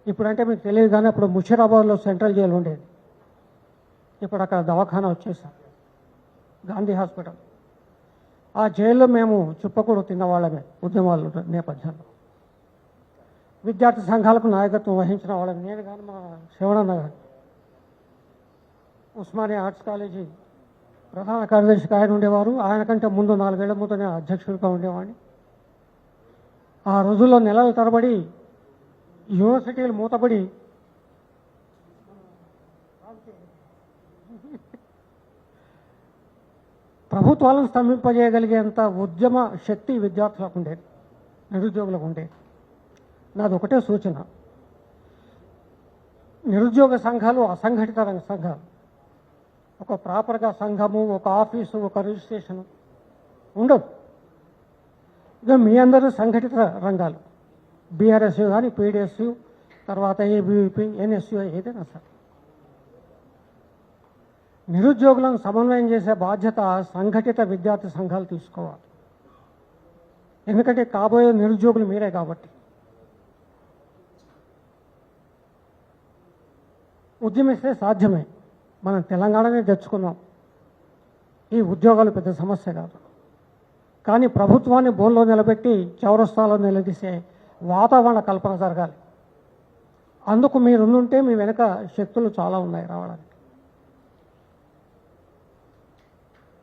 ఇప్పుడంటే మీకు తెలియదు కానీ అప్పుడు ముషీరాబాద్లో సెంట్రల్ జైలు ఉండేది. ఇప్పుడు అక్కడ దవాఖానా వచ్చేసాం, గాంధీ హాస్పిటల్. ఆ జైల్లో మేము చుప్పకూడు తిన్నవాళ్ళమే ఉద్యమాల నేపథ్యంలో. విద్యార్థి సంఘాలకు నాయకత్వం వహించిన వాళ్ళని నేను కానీ మా శివణన్న గారు ఉస్మానియా ఆర్ట్స్ కాలేజీ ప్రధాన కార్యదర్శిగా ఆయన ఉండేవారు. ఆయన కంటే ముందు 4 ఏళ్ల ముందు నేను అధ్యక్షుడిగా ఉండేవాడిని. ఆ రోజుల్లో నెలల తరబడి యూనివర్సిటీలు మూతపడి ప్రభుత్వాలను స్తంభింపజేయగలిగేంత ఉద్యమ శక్తి విద్యార్థులకు ఉండేది, నిరుద్యోగులకు ఉండేది. నాది ఒకటే సూచన, నిరుద్యోగ సంఘాలు అసంఘటిత రంగ సంఘాలు. ఒక ప్రాపర్గా సంఘము, ఒక ఆఫీసు, ఒక రిజిస్ట్రేషను ఉండదు. ఇక మీ అందరూ సంఘటిత రంగాలు, బీఆర్ఎస్యు కానీ, పీడిఎస్యు, తర్వాత ఏబీవీపీ, ఎన్ఎస్యు, ఏదైనా సార్. నిరుద్యోగులను సమన్వయం చేసే బాధ్యత సంఘటిత విద్యార్థి సంఘాలు తీసుకోవాలి. ఎందుకంటే కాబోయే నిరుద్యోగులు మీరే కాబట్టి. ఉద్యమిస్తే సాధ్యమే. మనం తెలంగాణనే తెచ్చుకున్నాం. ఈ ఉద్యోగాలు పెద్ద సమస్య కాదు. కానీ ప్రభుత్వాన్ని బోన్లో నిలబెట్టి చౌరస్తాలో నిలదీసే వాతావరణ కల్పన జరగాలి. అందుకు మీరుంటే మీ వెనుక శక్తులు చాలా ఉన్నాయి రావడానికి.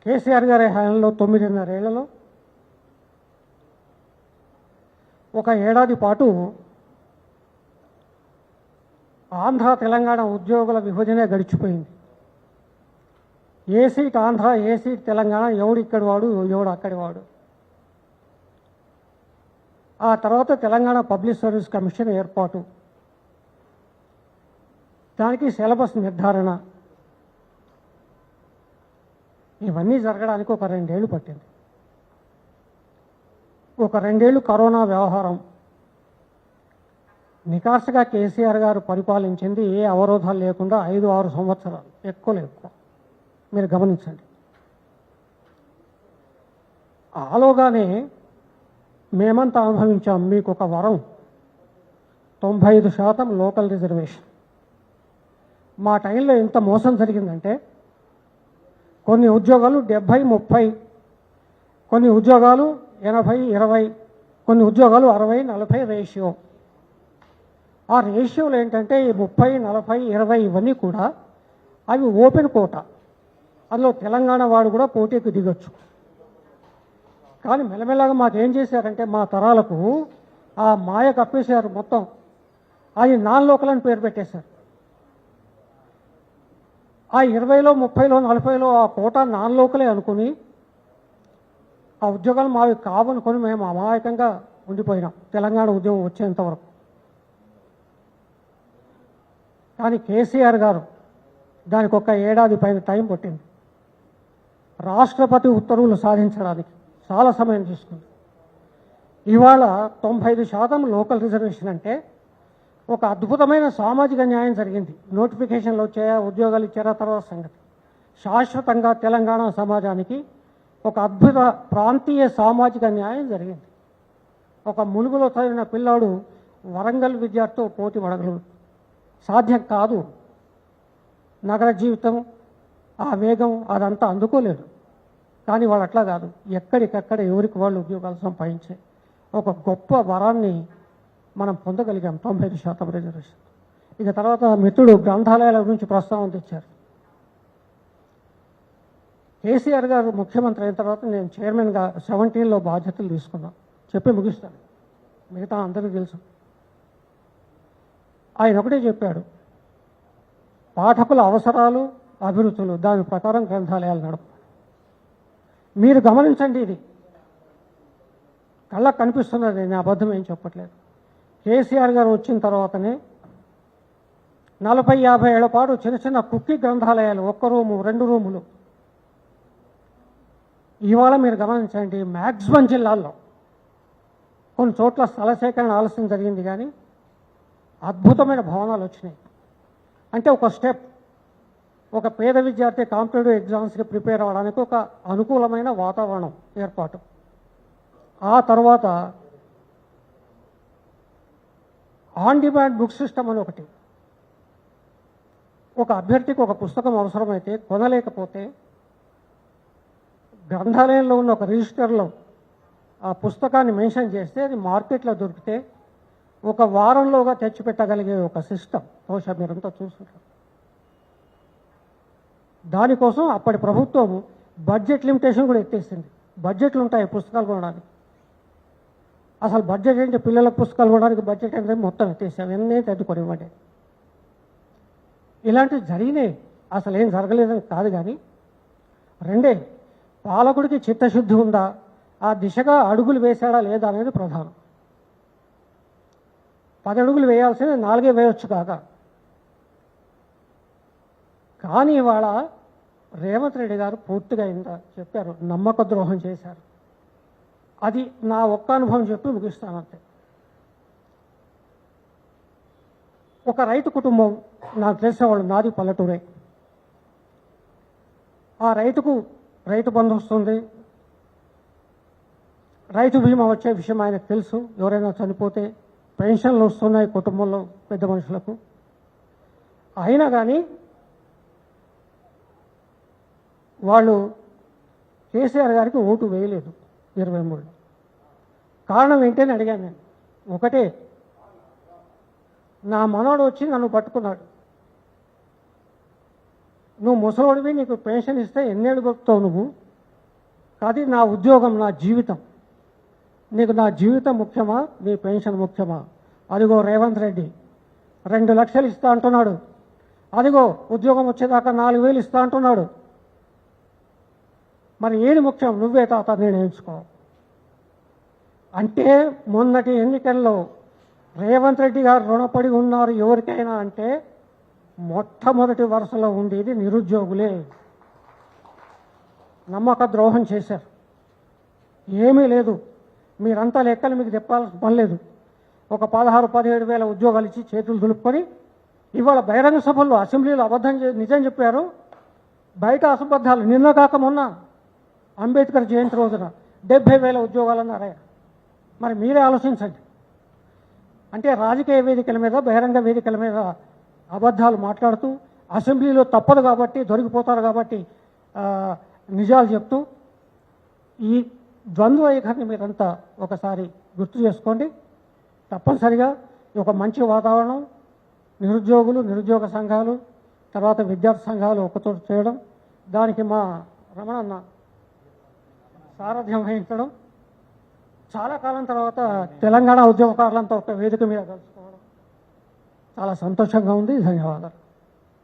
కేసీఆర్ గారి హయాంలో 9.5 ఏళ్లలో 1 ఏడాది పాటు ఆంధ్ర తెలంగాణ ఉద్యోగుల విభజనే గడిచిపోయింది. ఏ సీట్ ఆంధ్ర, ఏ సీట్ తెలంగాణ, ఎవడు ఇక్కడి వాడు, ఎవడు అక్కడి వాడు. ఆ తర్వాత తెలంగాణ పబ్లిక్ సర్వీస్ కమిషన్ ఏర్పాటు, దానికి సిలబస్ నిర్ధారణ, ఇవన్నీ జరగడానికి ఒక 2 ఏళ్ళు పట్టింది. ఒక 2 ఏళ్ళు కరోనా వ్యవహారం. నికార్సుగా కేసీఆర్ గారు పరిపాలించింది ఏ అవరోధాలు లేకుండా 5-6 సంవత్సరాలు, ఎక్కువ మీరు గమనించండి. ఆలోగానే మేమంతా అనుభవించాం. మీకు ఒక వరం, 95% లోకల్ రిజర్వేషన్. మా టైంలో ఎంత మోసం జరిగిందంటే కొన్ని ఉద్యోగాలు 70-30, కొన్ని ఉద్యోగాలు 80-20, కొన్ని ఉద్యోగాలు 60-40 రేషియో. ఆ రేషియోలు ఏంటంటే ఈ 30-40-20 ఇవన్నీ కూడా అవి ఓపెన్ కోటా. అందులో తెలంగాణ వాడు కూడా పోటీకి దిగొచ్చు. కానీ మెల్లమెల్లగా మాకేం చేశారంటే మా తరాలకు ఆ మాయ కప్పేశారు మొత్తం. అది నాన్ లోకల్ అని పేరు పెట్టేశారు. ఆ 20లో 30లో 40లో ఆ కోటా నాన్ లోకలే అనుకుని ఆ ఉద్యోగాలు మావి కావనుకొని మేము అమాయకంగా ఉండిపోయినాం తెలంగాణ ఉద్యమం వచ్చేంత వరకు. కానీ కేసీఆర్ గారు దానికి 1 ఏడాది పైన టైం పట్టింది. రాష్ట్రపతి ఉత్తర్వులు సాధించడానికి చాలా సమయం తీసుకుంది. ఇవాళ 95% లోకల్ రిజర్వేషన్ అంటే ఒక అద్భుతమైన సామాజిక న్యాయం జరిగింది. నోటిఫికేషన్లు వచ్చాయా, ఉద్యోగాలు ఇచ్చారా తర్వాత సంగతి. శాశ్వతంగా తెలంగాణ సమాజానికి ఒక అద్భుత ప్రాంతీయ సామాజిక న్యాయం జరిగింది. ఒక ములుగులో చదివిన పిల్లాడు వరంగల్ విద్యార్థితో పోటీ పడగలడు. సాధ్యం కాదు. నగర జీవితం ఆ వేగం అదంతా అందుకోలేడు. కానీ వాళ్ళు అట్లా కాదు, ఎక్కడికక్కడ ఎవరికి వాళ్ళు ఉద్యోగాలు సంపాదించే ఒక గొప్ప వరాన్ని మనం పొందగలిగాం 95% రిజర్వేషన్. ఇక తర్వాత మిత్రుడు గ్రంథాలయాల గురించి ప్రస్తావన తెచ్చారు. కేసీఆర్ గారు ముఖ్యమంత్రి అయిన తర్వాత నేను చైర్మన్గా 17లో బాధ్యతలు తీసుకున్నాను. చెప్పి ముగిస్తాను, మిగతా అందరికీ తెలుసు. ఆయన ఒకటే చెప్పాడు, పాఠకుల అవసరాలు, అభిరుచులు, దాని ప్రకారం గ్రంథాలయాలు నడప. మీరు గమనించండి, ఇది కళ్ళకు కనిపిస్తున్నది, నేను అబద్ధం ఏం చెప్పట్లేదు. కేసీఆర్ గారు వచ్చిన తర్వాతనే 40-50 ఏళ్ల పాటు చిన్న చిన్న కుక్కీ గ్రంథాలయాలు, 1 రూము 2 రూములు. ఇవాళ మీరు గమనించండి, మ్యాక్సిమం జిల్లాల్లో కొన్ని చోట్ల స్థల సేకరణ ఆలస్యం జరిగింది, కానీ అద్భుతమైన భవనాలు వచ్చినాయి. అంటే ఒక స్టెప్, ఒక పేద విద్యార్థి కాంపిటేటివ్ ఎగ్జామ్స్కి ప్రిపేర్ అవ్వడానికి ఒక అనుకూలమైన వాతావరణం ఏర్పాటు. ఆ తర్వాత ఆన్ డిమాండ్ బుక్ సిస్టమ్ అని ఒకటి. ఒక అభ్యర్థికి ఒక పుస్తకం అవసరమైతే కొనలేకపోతే గ్రంథాలయంలో ఉన్న ఒక రిజిస్టర్లో ఆ పుస్తకాన్ని మెన్షన్ చేస్తే అది మార్కెట్లో దొరికితే ఒక వారంలోగా తెచ్చిపెట్టగలిగే ఒక సిస్టమ్ బహుశా మీరంతా చూస్తుంటారు. దానికోసం అప్పటి ప్రభుత్వం బడ్జెట్ లిమిటేషన్ కూడా ఎత్తేసింది. బడ్జెట్లు ఉంటాయి పుస్తకాలు కొనడానికి. అసలు బడ్జెట్ ఏంటి, పిల్లల పుస్తకాలు కొనడానికి బడ్జెట్ అంటే మొత్తం ఎత్తేసాం, ఎన్నే తట్టుకొని ఇవ్వండి. ఇలాంటివి జరిగినాయి, అసలు ఏం జరగలేదని కాదు. కానీ రెండే, పాలకుడికి చిత్తశుద్ధి ఉందా, ఆ దిశగా అడుగులు వేశాడా లేదా అనేది ప్రధానం. 10 అడుగులు వేయాల్సింది 4 వేయొచ్చు కాక. కానీ ఇవాళ రేవంత్ రెడ్డి గారు పూర్తిగా ఇంత చెప్పారు, నమ్మక ద్రోహం చేశారు. అది నా ఒక్క అనుభవం చెప్పి ముగిస్తానంతే. ఒక రైతు కుటుంబం, నాకు తెలిసిన వాళ్ళు, నాది పల్లెటూరే. ఆ రైతుకు రైతు బంధు వస్తుంది, రైతు బీమా వచ్చే విషయం ఆయనకు తెలుసు. ఎవరైనా చనిపోతే పెన్షన్లు వస్తున్నాయి కుటుంబంలో పెద్ద మనుషులకు. అయినా కానీ వాళ్ళు కేసీఆర్ గారికి ఓటు వేయలేదు 23లో. కారణం ఏంటని అడిగాను నేను. ఒకటే, నా మనోడు వచ్చి నన్ను పట్టుకున్నాడు, నువ్వు ముసలోడివి, నీకు పెన్షన్ ఇస్తే ఎన్నేళ్ళు బతుకుతావు నువ్వు, అది నా ఉద్యోగం, నా జీవితం, నీకు నా జీవితం ముఖ్యమా, నీ పెన్షన్ ముఖ్యమా? అదిగో రేవంత్ రెడ్డి 2 లక్షలు ఇస్తా అంటున్నాడు, అదిగో ఉద్యోగం వచ్చేదాకా 4,000 ఇస్తా అంటున్నాడు. మరి ఏది ముఖ్యం, నువ్వే తాత నిర్ణయించుకో అంటే. మొన్నటి ఎన్నికల్లో రేవంత్ రెడ్డి గారు రుణపడి ఉన్నారు ఎవరికైనా అంటే మొట్టమొదటి వరుసలో ఉండేది నిరుద్యోగులే. నమ్మక ద్రోహం చేశారు. ఏమీ లేదు, మీరంతా లెక్కలు మీకు చెప్పాల్సిన పని లేదు. ఒక 16-17 వేల ఉద్యోగాలు ఇచ్చి చేతులు దులుపుకొని ఇవాళ బహిరంగ సభల్లో అసెంబ్లీలో నిజం చెప్పారు. బయట అసంబద్ధాలు. నిన్న కాక మొన్న అంబేద్కర్ జయంతి రోజున 70,000 ఉద్యోగాలు అన్నారా. మరి మీరే ఆలోచించండి. అంటే రాజకీయ వేదికల మీద, బహిరంగ వేదికల మీద అబద్ధాలు మాట్లాడుతూ, అసెంబ్లీలో తప్పదు కాబట్టి, దొరికిపోతారు కాబట్టి నిజాలు చెప్తూ, ఈ ద్వంద్వ వైఖరిని మీరంతా ఒకసారి గుర్తు చేసుకోండి. తప్పనిసరిగా ఒక మంచి వాతావరణం, నిరుద్యోగులు, నిరుద్యోగ సంఘాలు, తర్వాత విద్యార్థి సంఘాలు ఒకచోట చేయడం, దానికి మా రమణన్న సారథ్యం వహించడం, చాలా కాలం తర్వాత తెలంగాణ ఉద్యమకారులంతా ఒక వేదిక మీద కలుసుకోవడం చాలా సంతోషంగా ఉంది. ధన్యవాదాలు.